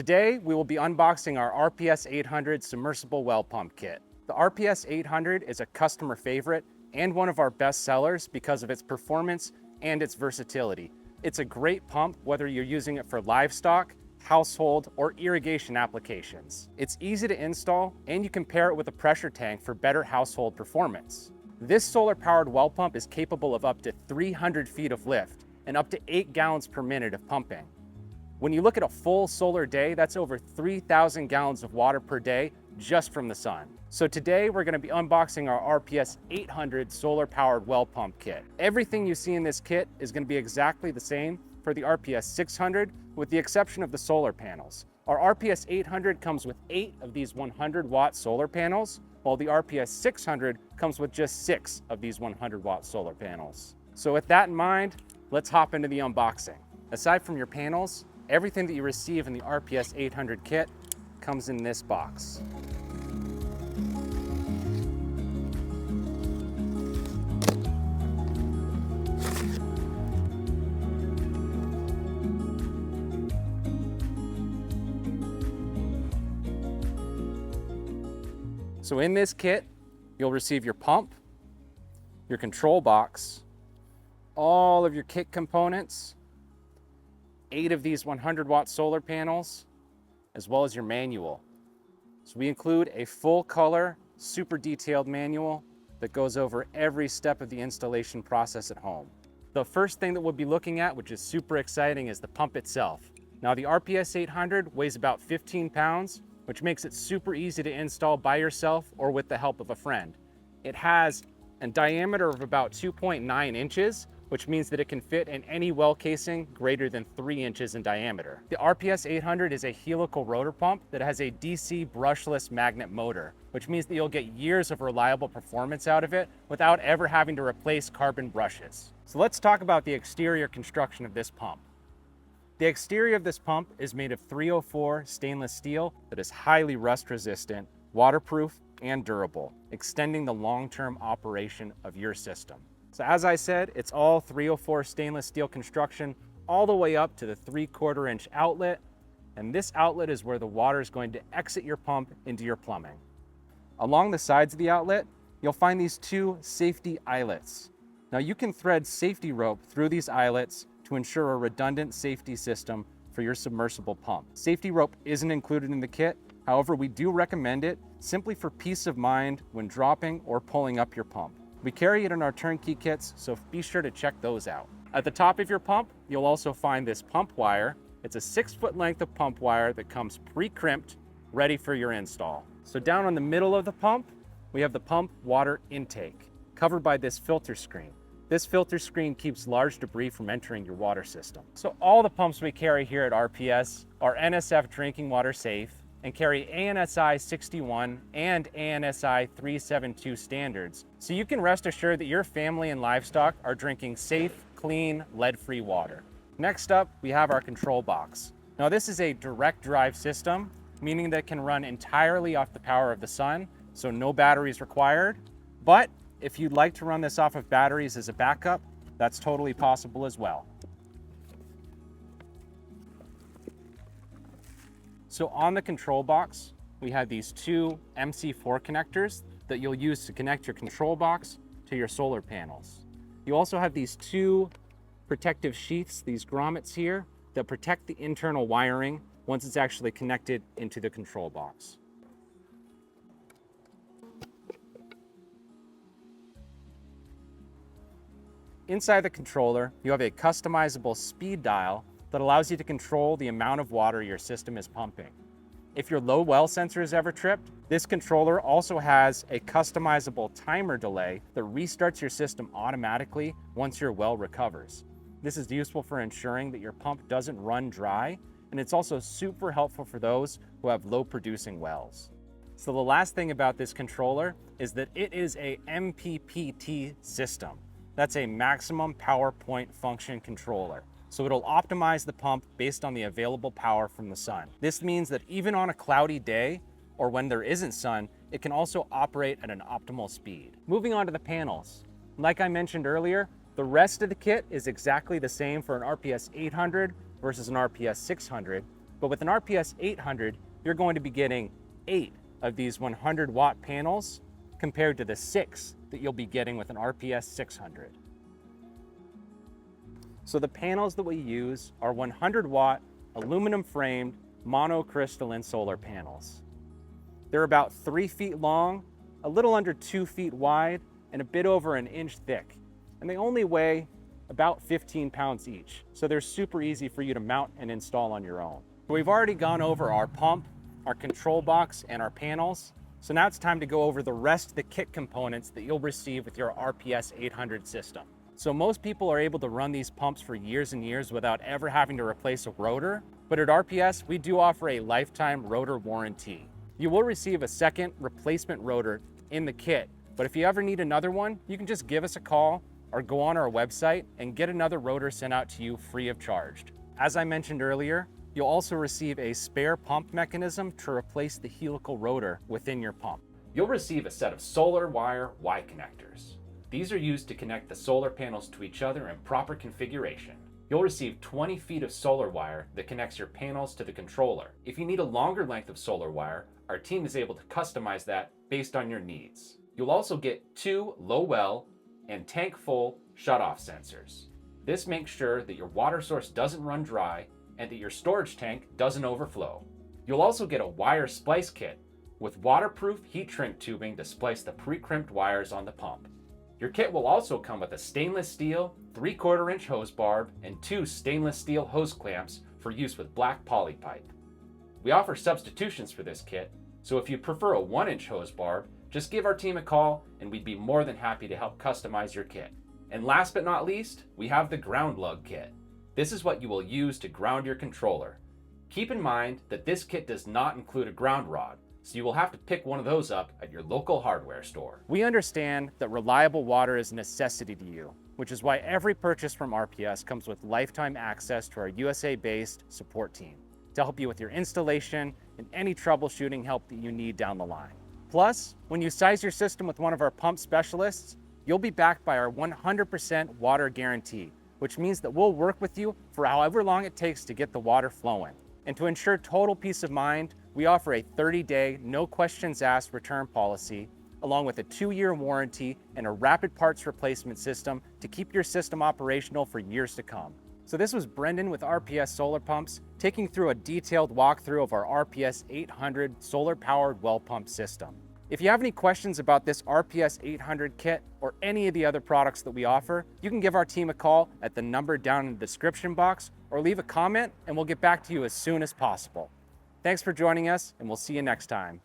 Today, we will be unboxing our RPS 800 Submersible Well Pump Kit. The RPS 800 is a customer favorite and one of our best sellers because of its performance and its versatility. It's a great pump whether you're using it for livestock, household, or irrigation applications. It's easy to install and you can pair it with a pressure tank for better household performance. This solar-powered well pump is capable of up to 300 feet of lift and up to 8 gallons per minute of pumping. When you look at a full solar day, that's over 3,000 gallons of water per day just from the sun. So today we're going to be unboxing our RPS 800 solar-powered well pump kit. Everything you see in this kit is going to be exactly the same for the RPS 600 with the exception of the solar panels. Our RPS 800 comes with 8 of these 100-watt solar panels, while the RPS 600 comes with just 6 of these 100-watt solar panels. So with that in mind, let's hop into the unboxing. Aside from your panels, everything that you receive in the RPS 800 kit comes in this box. So in this kit, you'll receive your pump, your control box, all of your kit components, 8 of these 100-watt solar panels, as well as your manual. So we include a full-color, super detailed manual that goes over every step of the installation process at home. The first thing that we'll be looking at, which is super exciting, is the pump itself. Now the RPS 800 weighs about 15 pounds, which makes it super easy to install by yourself or with the help of a friend. It has a diameter of about 2.9 inches, which means that it can fit in any well casing greater than 3 inches in diameter. The RPS 800 is a helical rotor pump that has a DC brushless magnet motor, which means that you'll get years of reliable performance out of it without ever having to replace carbon brushes. So let's talk about the exterior construction of this pump. The exterior of this pump is made of 304 stainless steel that is highly rust resistant, waterproof, and durable, extending the long-term operation of your system. So as I said, it's all 304 stainless steel construction all the way up to the 3/4 inch outlet. And this outlet is where the water is going to exit your pump into your plumbing. Along the sides of the outlet, you'll find these 2 safety eyelets. Now you can thread safety rope through these eyelets to ensure a redundant safety system for your submersible pump. Safety rope isn't included in the kit. However, we do recommend it simply for peace of mind when dropping or pulling up your pump. We carry it in our turnkey kits, so be sure to check those out. At the top of your pump, you'll also find this pump wire. It's a 6-foot length of pump wire that comes pre-crimped, ready for your install. So down on the middle of the pump, we have the pump water intake, covered by this filter screen. This filter screen keeps large debris from entering your water system. So all the pumps we carry here at RPS are NSF drinking water safe and carry ANSI 61 and ANSI 372 standards. So you can rest assured that your family and livestock are drinking safe, clean, lead-free water. Next up, we have our control box. Now this is a direct drive system, meaning that it can run entirely off the power of the sun, so no batteries required. But if you'd like to run this off of batteries as a backup, that's totally possible as well. So on the control box, we have these 2 MC4 connectors that you'll use to connect your control box to your solar panels. You also have these 2 protective sheaths, these grommets here, that protect the internal wiring once it's actually connected into the control box. Inside the controller, you have a customizable speed dial that allows you to control the amount of water your system is pumping. If your low well sensor is ever tripped, this controller also has a customizable timer delay that restarts your system automatically once your well recovers. This is useful for ensuring that your pump doesn't run dry, and it's also super helpful for those who have low producing wells. So the last thing about this controller is that it is a MPPT system. That's a maximum power point function controller. So it'll optimize the pump based on the available power from the sun. This means that even on a cloudy day or when there isn't sun, it can also operate at an optimal speed. Moving on to the panels. Like I mentioned earlier, the rest of the kit is exactly the same for an RPS 800 versus an RPS 600, But with an RPS 800, you're going to be getting 8 of these 100-watt panels compared to the 6 that you'll be getting with an RPS 600. So the panels that we use are 100-watt aluminum-framed monocrystalline solar panels. They're about 3 feet long, a little under 2 feet wide, and a bit over an inch thick. And they only weigh about 15 pounds each. So they're super easy for you to mount and install on your own. We've already gone over our pump, our control box, and our panels. So now it's time to go over the rest of the kit components that you'll receive with your RPS 800 system. So most people are able to run these pumps for years and years without ever having to replace a rotor. But at RPS, we do offer a lifetime rotor warranty. You will receive a second replacement rotor in the kit, but if you ever need another one, you can just give us a call or go on our website and get another rotor sent out to you free of charge. As I mentioned earlier, you'll also receive a spare pump mechanism to replace the helical rotor within your pump. You'll receive a set of solar wire Y connectors. These are used to connect the solar panels to each other in proper configuration. You'll receive 20 feet of solar wire that connects your panels to the controller. If you need a longer length of solar wire, our team is able to customize that based on your needs. You'll also get 2 low well and tank full shutoff sensors. This makes sure that your water source doesn't run dry and that your storage tank doesn't overflow. You'll also get a wire splice kit with waterproof heat shrink tubing to splice the pre-crimped wires on the pump. Your kit will also come with a stainless steel 3/4 inch hose barb and 2 stainless steel hose clamps for use with black poly pipe. We offer substitutions for this kit, so if you prefer a 1-inch hose barb, just give our team a call and we'd be more than happy to help customize your kit. And last but not least, we have the ground lug kit. This is what you will use to ground your controller. Keep in mind that this kit does not include a ground rod, so you will have to pick one of those up at your local hardware store. We understand that reliable water is a necessity to you, which is why every purchase from RPS comes with lifetime access to our USA-based support team to help you with your installation and any troubleshooting help that you need down the line. Plus, when you size your system with one of our pump specialists, you'll be backed by our 100% water guarantee, which means that we'll work with you for however long it takes to get the water flowing. And to ensure total peace of mind, we offer a 30-day, no questions asked return policy, along with a 2-year warranty and a rapid parts replacement system to keep your system operational for years to come. So this was Brendan with RPS Solar Pumps, taking through a detailed walkthrough of our RPS 800 solar-powered well pump system. If you have any questions about this RPS 800 kit or any of the other products that we offer, you can give our team a call at the number down in the description box or leave a comment and we'll get back to you as soon as possible. Thanks for joining us, and we'll see you next time.